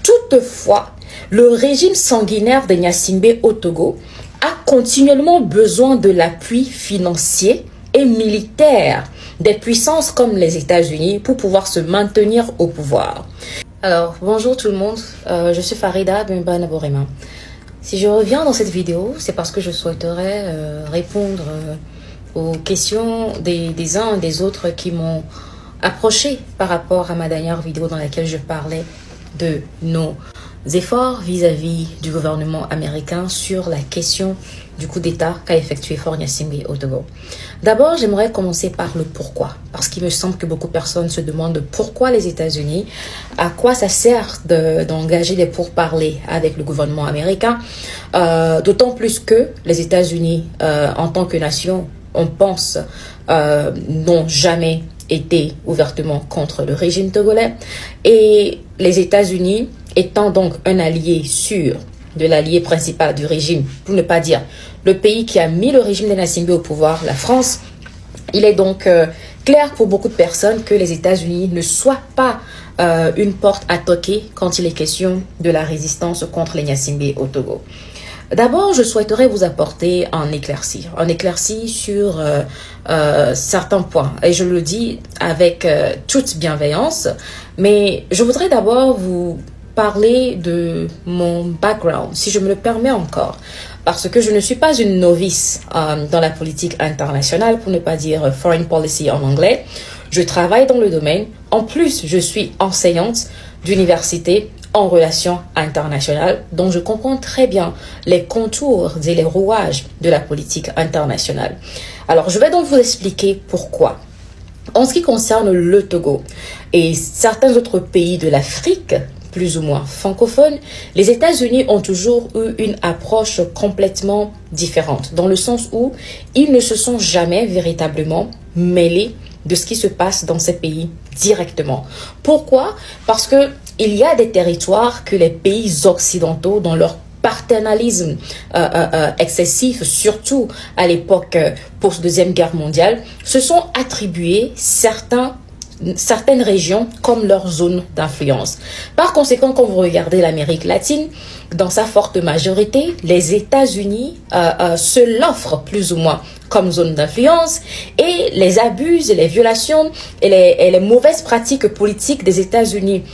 Toutefois, le régime sanguinaire de 𝙁𝘼𝙍𝙄 au Togo a continuellement besoin de l'appui financier et militaire des puissances comme les États-Unis pour pouvoir se maintenir au pouvoir. Alors, bonjour tout le monde, je suis 𝙁𝘼𝙍𝙗𝙁. Si je reviens dans cette vidéo, c'est parce que je souhaiterais répondre aux questions des uns et des autres qui m'ont approché par rapport à ma dernière vidéo dans laquelle je parlais de nos efforts vis-à-vis du gouvernement américain sur la question du coup d'État qu'a effectué 𝙁𝘼𝙍𝙗 au Togo. D'abord, j'aimerais commencer par le pourquoi, parce qu'il me semble que beaucoup de personnes se demandent pourquoi les États-Unis, à quoi ça sert d'engager des pourparlers avec le gouvernement américain, d'autant plus que les États-Unis, en tant que nation, on pense, n'ont jamais été ouvertement contre le régime togolais, et les États-Unis étant donc un allié sûr de l'allié principal du régime, pour ne pas dire le pays qui a mis le régime de 𝙁𝘼𝙍𝙗 au pouvoir, la France, il est donc clair pour beaucoup de personnes que les États-Unis ne soient pas une porte à toquer quand il est question de la résistance contre les 𝙁𝘼𝙍𝙗 au Togo. D'abord, je souhaiterais vous apporter un éclairci sur certains points. Et je le dis avec toute bienveillance, mais je voudrais d'abord vous parler de mon background, si je me le permets encore, parce que je ne suis pas une novice dans la politique internationale, pour ne pas dire foreign policy en anglais. Je travaille dans le domaine. En plus, je suis enseignante d'université en relations internationales, donc je comprends très bien les contours et les rouages de la politique internationale. Alors, je vais donc vous expliquer pourquoi. En ce qui concerne le Togo et certains autres pays de l'Afrique, plus ou moins francophones, les États-Unis ont toujours eu une approche complètement différente, dans le sens où ils ne se sont jamais véritablement mêlés de ce qui se passe dans ces pays directement. Pourquoi? Parce que il y a des territoires que les pays occidentaux, dans leur paternalisme excessif, surtout à l'époque post-deuxième guerre mondiale, se sont attribués certaines régions comme leur zone d'influence. Par conséquent, quand vous regardez l'Amérique latine, dans sa forte majorité, les États-Unis se l'offrent plus ou moins comme zone d'influence, et les abus, les violations et les mauvaises pratiques politiques des États-Unis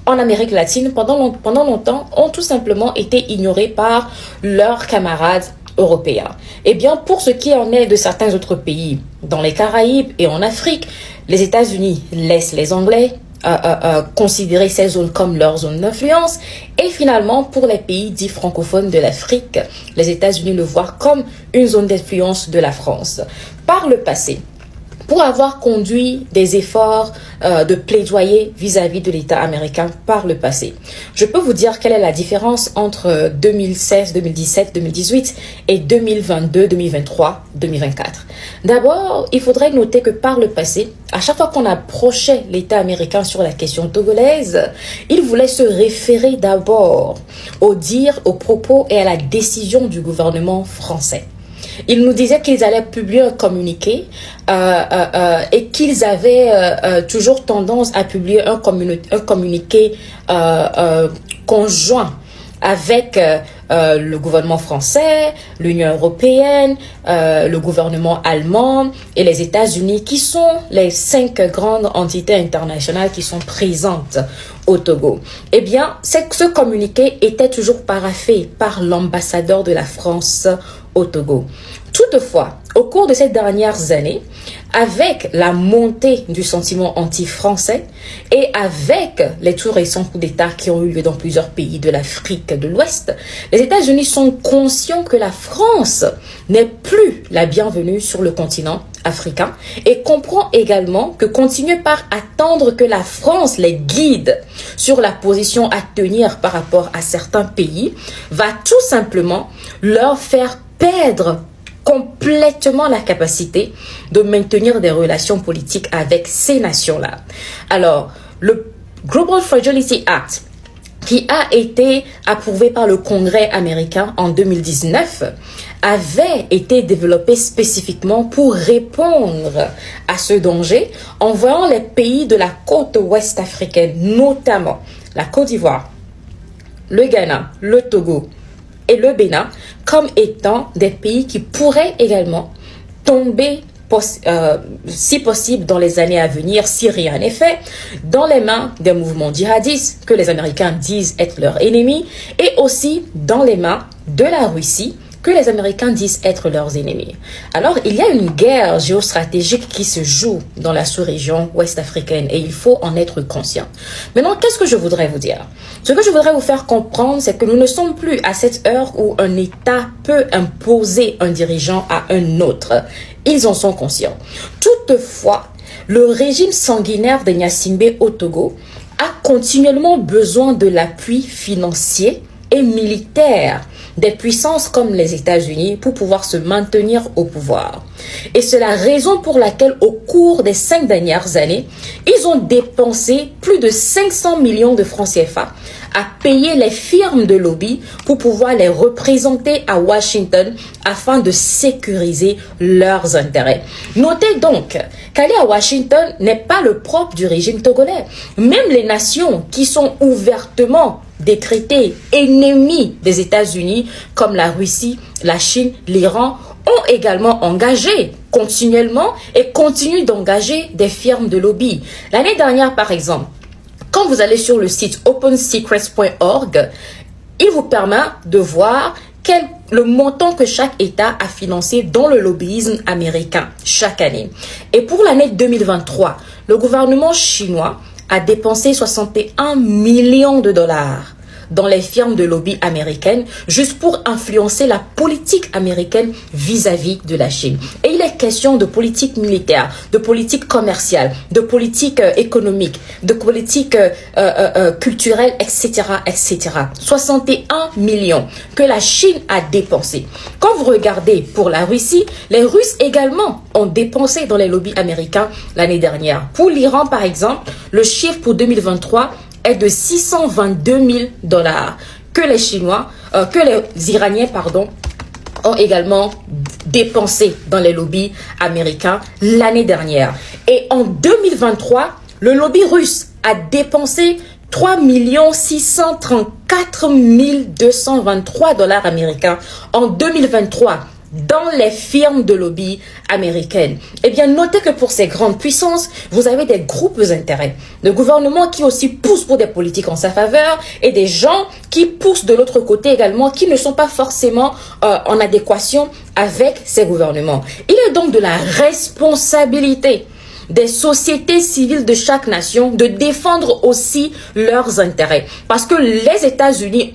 en Amérique latine pendant longtemps ont tout simplement été ignorées par leurs camarades européens. Eh bien, pour ce qui en est de certains autres pays, dans les Caraïbes et en Afrique, les États-Unis laissent les Anglais considérer ces zones comme leur zone d'influence, et finalement, pour les pays dits francophones de l'Afrique, les États-Unis le voient comme une zone d'influence de la France. Par le passé, pour avoir conduit des efforts de plaidoyer vis-à-vis de l'État américain par le passé, je peux vous dire quelle est la différence entre 2016, 2017, 2018 et 2022, 2023, 2024. D'abord, il faudrait noter que par le passé, à chaque fois qu'on approchait l'État américain sur la question togolaise, il voulait se référer d'abord aux dires, aux propos et à la décision du gouvernement français. Ils nous disaient qu'ils allaient publier un communiqué et qu'ils avaient toujours tendance à publier un communiqué conjoint avec le gouvernement français, l'Union européenne, le gouvernement allemand et les États-Unis, qui sont les 5 grandes entités internationales qui sont présentes au Togo. Eh bien, ce communiqué était toujours paraphé par l'ambassadeur de la France au Togo. Toutefois, au cours de ces dernières années, avec la montée du sentiment anti-français et avec les tout récents coups d'État qui ont eu lieu dans plusieurs pays de l'Afrique de l'Ouest, les États-Unis sont conscients que la France n'est plus la bienvenue sur le continent africain et comprend également que continuer par attendre que la France les guide sur la position à tenir par rapport à certains pays va tout simplement leur faire perdre complètement la capacité de maintenir des relations politiques avec ces nations-là. Alors, le Global Fragility Act, qui a été approuvé par le Congrès américain en 2019, avait été développé spécifiquement pour répondre à ce danger en voyant les pays de la côte ouest africaine, notamment la Côte d'Ivoire, le Ghana, le Togo et le Bénin comme étant des pays qui pourraient également tomber, si possible, dans les années à venir, si rien n'est fait, dans les mains des mouvements djihadistes que les Américains disent être leurs ennemis, et aussi dans les mains de la Russie que les Américains disent être leurs ennemis. Alors, il y a une guerre géostratégique qui se joue dans la sous-région ouest-africaine et il faut en être conscient. Maintenant, qu'est-ce que je voudrais vous dire? Ce que je voudrais vous faire comprendre, c'est que nous ne sommes plus à cette heure où un État peut imposer un dirigeant à un autre. Ils en sont conscients. Toutefois, le régime sanguinaire de 𝙁𝘼𝙍𝙍 au Togo a continuellement besoin de l'appui financier et militaire des puissances comme les États-Unis pour pouvoir se maintenir au pouvoir. Et c'est la raison pour laquelle au cours des 5 dernières années, ils ont dépensé plus de 500 millions de francs CFA à payer les firmes de lobby pour pouvoir les représenter à Washington afin de sécuriser leurs intérêts. Notez donc qu'aller à Washington n'est pas le propre du régime togolais. Même les nations qui sont ouvertement décrétées ennemies des États-Unis, comme la Russie, la Chine, l'Iran, ont également engagé continuellement et continuent d'engager des firmes de lobby. L'année dernière, par exemple, quand vous allez sur le site 𝙁𝘼𝙍𝙄𝘿𝘼, il vous permet de voir le montant que chaque État a financé dans le lobbyisme américain chaque année. Et pour l'année 2023, le gouvernement chinois a dépensé 61 millions de dollars dans les firmes de lobby américaines, juste pour influencer la politique américaine vis-à-vis de la Chine. Et il est question de politique militaire, de politique commerciale, de politique économique, de politique culturelle, etc., etc. 61 millions que la Chine a dépensé. Quand vous regardez pour la Russie, les Russes également ont dépensé dans les lobbies américains l'année dernière. Pour l'Iran, par exemple, le chiffre pour 2023 est de 622 000 dollars que les Iraniens, ont également dépensé dans les lobbies américains l'année dernière. Et en 2023, le lobby russe a dépensé 3 634 223 dollars américains en 2023 dans les firmes de lobby américaines. Eh bien, notez que pour ces grandes puissances, vous avez des groupes d'intérêt, de gouvernements qui aussi poussent pour des politiques en sa faveur et des gens qui poussent de l'autre côté également, qui ne sont pas forcément en adéquation avec ces gouvernements. Il est donc de la responsabilité des sociétés civiles de chaque nation de défendre aussi leurs intérêts. Parce que les États-Unis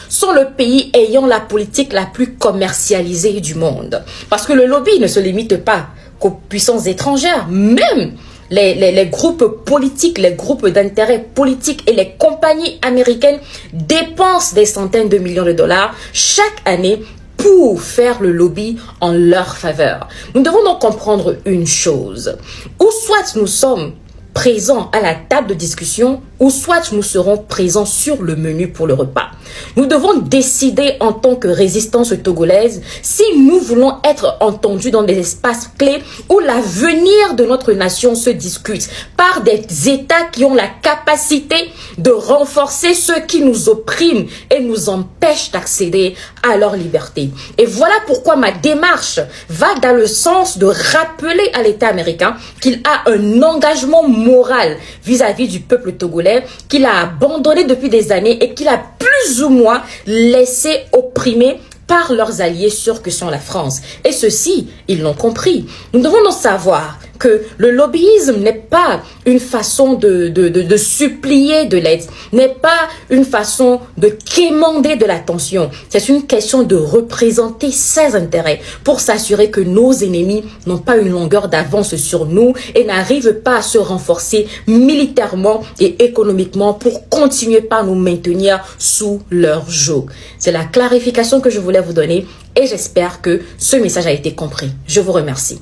sont le pays ayant la politique la plus commercialisée du monde. Parce que le lobby ne se limite pas qu'aux puissances étrangères. Même les groupes politiques, les groupes d'intérêt politiques et les compagnies américaines dépensent des centaines de millions de dollars chaque année pour faire le lobby en leur faveur. Nous devons donc comprendre une chose. Ou soit nous sommes présents à la table de discussion, ou soit nous serons présents sur le menu pour le repas. Nous devons décider en tant que résistance togolaise si nous voulons être entendus dans des espaces clés où l'avenir de notre nation se discute par des États qui ont la capacité de renforcer ceux qui nous oppriment et nous empêchent d'accéder à leur liberté. Et voilà pourquoi ma démarche va dans le sens de rappeler à l'État américain qu'il a un engagement moral vis-à-vis du peuple togolais qu'il a abandonné depuis des années et qu'il a plus ou moins laissé opprimer par leurs alliés sûrs que sont la France. Et ceux-ci, ils l'ont compris. Nous devons donc savoir que le lobbyisme n'est pas une façon de supplier de l'aide, n'est pas une façon de quémander de l'attention. C'est une question de représenter ses intérêts pour s'assurer que nos ennemis n'ont pas une longueur d'avance sur nous et n'arrivent pas à se renforcer militairement et économiquement pour continuer par nous maintenir sous leur joug. C'est la clarification que je voulais vous donner et j'espère que ce message a été compris. Je vous remercie.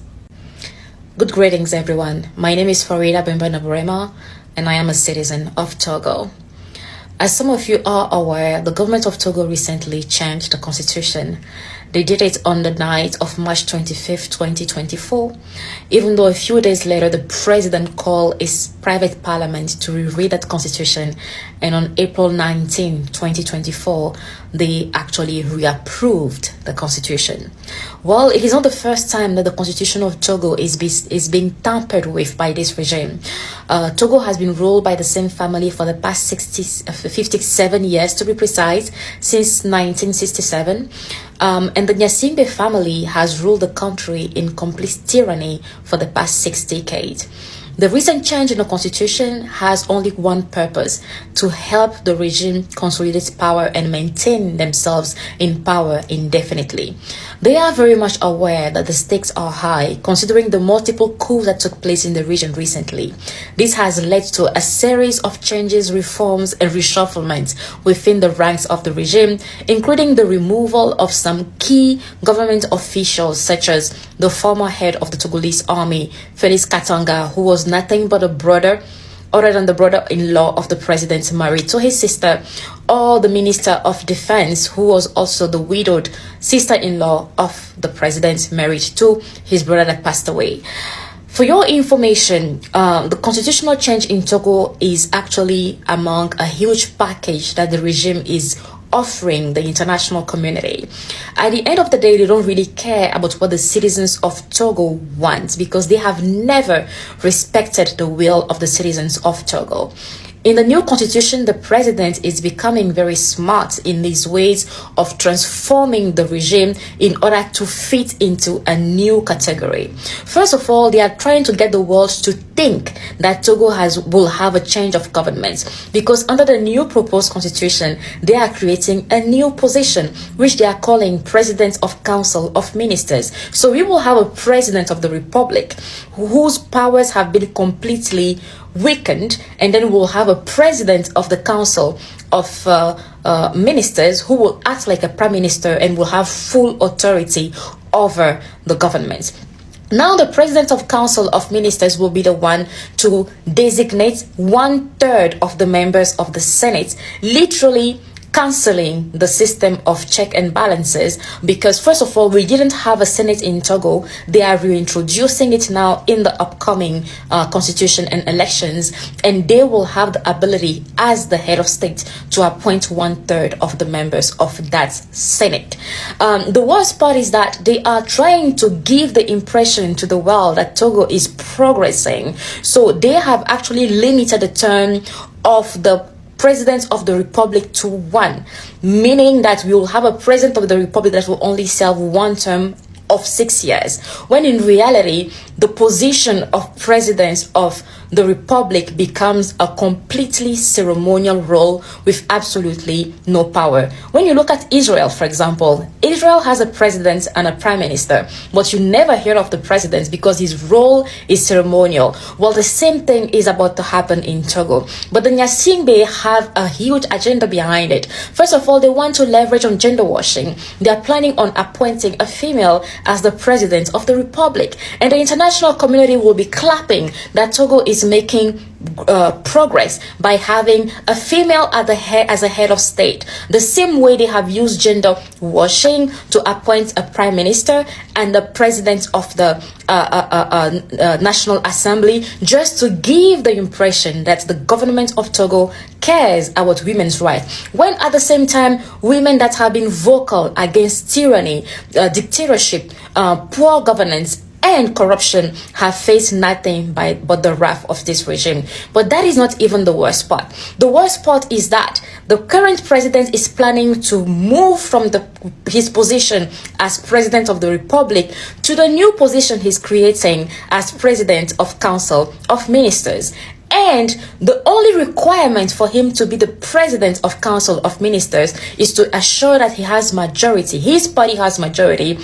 Good greetings, everyone. My name is 𝙁𝘼𝙍𝙄𝘿𝘼, and I am a citizen of Togo. As some of you are aware, the government of Togo recently changed the constitution, They did it on the night of March 25th, 2024, even though a few days later the president called his private parliament to reread that constitution, and on April 19, 2024, they actually reapproved the constitution. Well, it is not the first time that the constitution of Togo is being tampered with by this regime. Togo has been ruled by the same family for the past 57 years, to be precise, since 1967. And the 𝙁𝘼𝘍𝙍 family has ruled the country in complete tyranny for the past 6 decades. The recent change in the constitution has only one purpose: to help the regime consolidate power and maintain themselves in power indefinitely. They are very much aware that the stakes are high, considering the multiple coups that took place in the region recently. This has led to a series of changes, reforms, and reshufflements within the ranks of the regime, including the removal of some key government officials, such as the former head of the Togolese army, Félix Katanga, who was nothing but a brother other than the brother-in-law of the president, married to his sister, or the minister of defense, who was also the widowed sister-in-law of the president, married to his brother that passed away. For your information, the constitutional change in Togo is actually among a huge package that the regime is offering the international community. At the end of the day, they don't really care about what the citizens of Togo want, because they have never respected the will of the citizens of Togo. In the new constitution, the president is becoming very smart in these ways of transforming the regime in order to fit into a new category. First of all, they are trying to get the world to think that Togo will have a change of government, because under the new proposed constitution, they are creating a new position, which they are calling President of Council of Ministers. So we will have a president of the republic whose powers have been completely weakened, and then we'll have a president of the council of ministers who will act like a prime minister and will have full authority over the government. Now the president of council of ministers will be the one to designate 1/3 of the members of the Senate, literally cancelling the system of check and balances, because first of all, we didn't have a Senate in Togo. They are reintroducing it now in the upcoming constitution and elections, and they will have the ability as the head of state to appoint 1/3 of the members of that Senate. The worst part is that they are trying to give the impression to the world that Togo is progressing. So they have actually limited the term of the president of the republic to 1, meaning that we will have a president of the republic that will only serve 1 term of 6 years, when in reality the position of president of the republic becomes a completely ceremonial role with absolutely no power. When you look at Israel, for example, Israel has a president and a prime minister, but you never hear of the president because his role is ceremonial. Well, the same thing is about to happen in Togo, but the 𝙁𝘼𝘍𝙍 have a huge agenda behind it. First of all, they want to leverage on gender washing. They are planning on appointing a female as the president of the republic, and the international community will be clapping that Togo is making progress by having a female at the head as a head of state, the same way they have used gender washing to appoint a prime minister and the president of the National Assembly, just to give the impression that the government of Togo cares about women's rights, when at the same time women that have been vocal against tyranny, dictatorship, poor governance and corruption have faced nothing but the wrath of this regime. But that is not even the worst part. The worst part is that the current president is planning to move from his position as president of the republic to the new position he's creating as president of council of ministers. And the only requirement for him to be the president of council of ministers is to assure that he has majority, his party has majority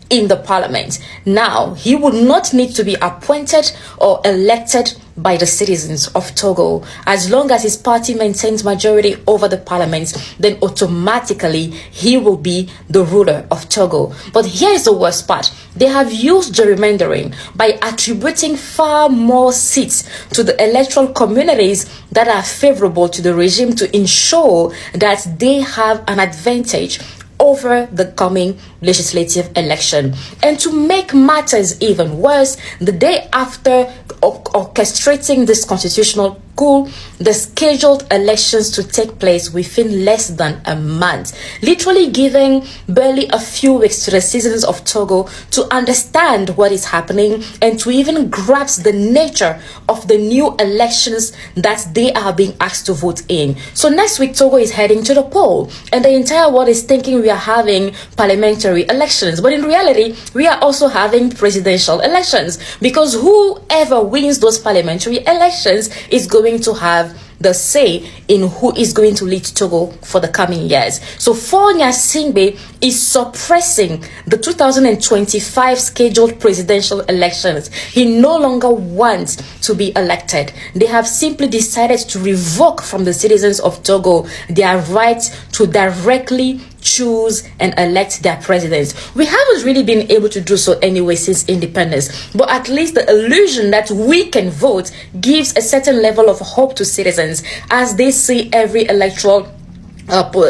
in the parliament. Now, he would not need to be appointed or elected by the citizens of Togo. As long as his party maintains majority over the parliament, then automatically he will be the ruler of Togo. But here is the worst part. They have used gerrymandering by attributing far more seats to the electoral communities that are favorable to the regime to ensure that they have an advantage over the coming legislative election. And to make matters even worse, the day after orchestrating this constitutional coup, the scheduled elections to take place within less than a month, literally giving barely a few weeks to the citizens of Togo to understand what is happening and to even grasp the nature of the new elections that they are being asked to vote in. So next week, Togo is heading to the poll, and the entire world is thinking we are having parliamentary elections, but in reality, we are also having presidential elections, because whoever wins those parliamentary elections is going to have the say in who is going to lead Togo for the coming years. So 𝙁𝘼𝙍𝙬𝘍 is suppressing the 2025 scheduled presidential elections. He no longer wants to be elected. They have simply decided to revoke from the citizens of Togo their right to directly choose and elect their presidents. We haven't really been able to do so anyway since independence, but at least the illusion that we can vote gives a certain level of hope to citizens as they see every electoral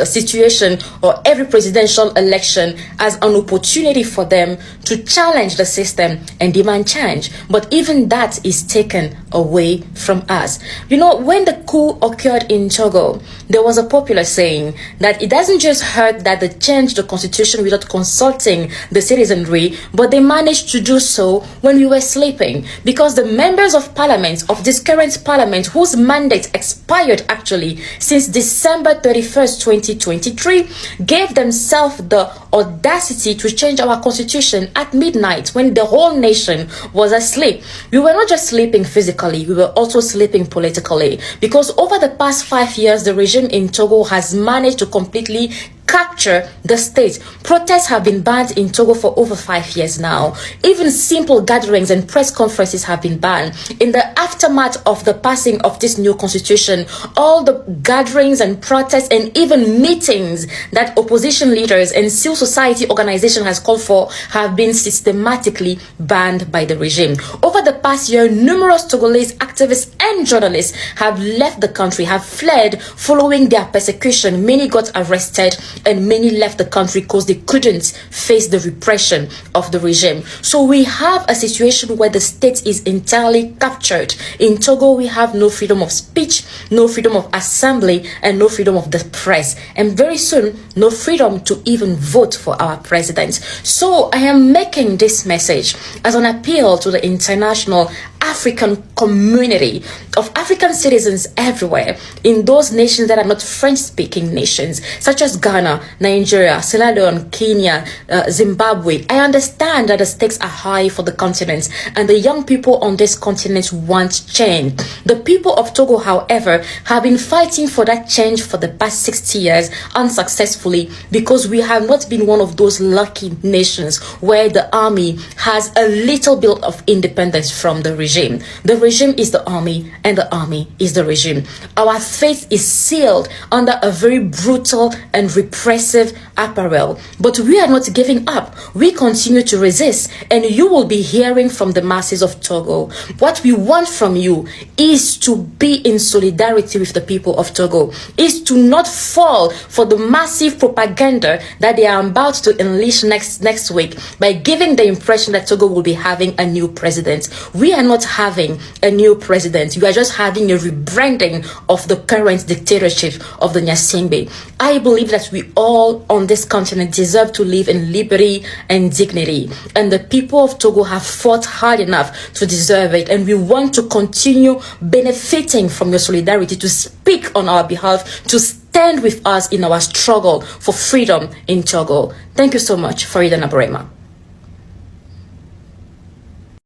situation or every presidential election as an opportunity for them to challenge the system and demand change. But even that is taken away from us. You know, when the coup occurred in Togo, there was a popular saying that it doesn't just hurt that they changed the constitution without consulting the citizenry, but they managed to do so when we were sleeping, because the members of parliament, of this current parliament, whose mandate expired actually since December 31st, 2023, gave themselves the audacity to change our constitution at midnight when the whole nation was asleep. We were not just sleeping physically, we were also sleeping politically, because over the past 5 years, the regime in Togo has managed to completely capture the state. Protests have been banned in Togo for over 5 years now. Even simple gatherings and press conferences have been banned. In the aftermath of the passing of this new constitution, all the gatherings and protests and even meetings that opposition leaders and civil society organizations has called for have been systematically banned by the regime. Over the past year, numerous Togolese activists and journalists have left the country, have fled following their persecution. Many got arrested and many left the country because they couldn't face the repression of the regime. So we have a situation where the state is entirely captured. In Togo, we have no freedom of speech, no freedom of assembly, and no freedom of the press. And very soon, no freedom to even vote for our president. So I am making this message as an appeal to the international African community of African citizens everywhere, in those nations that are not French-speaking nations, such as Ghana, Nigeria, Sierra Leone, Kenya, Zimbabwe. I understand that the stakes are high for the continent, and the young people on this continent want change. The people of Togo, however, have been fighting for that change for the past 60 years unsuccessfully, because we have not been one of those lucky nations where the army has a little bit of independence from the regime. The regime is the army, and the army is the regime. Our fate is sealed under a very brutal and repressive apparel, but we are not giving up. We continue to resist, and you will be hearing from the masses of Togo. What we want from you is to be in solidarity with the people of Togo, is to not fall for the massive propaganda that they are about to unleash next week by giving the impression that Togo will be having a new president. We are not having a new president. You are just having a rebranding of the current dictatorship of the 𝙁𝘍𝙍𝙬𝘍. I believe that we all on this continent deserve to live in liberty and dignity, and the people of Togo have fought hard enough to deserve it, and we want to continue benefiting from your solidarity, to speak on our behalf, to stand with us in our struggle for freedom in Togo. Thank you so much. Farida Nabarema.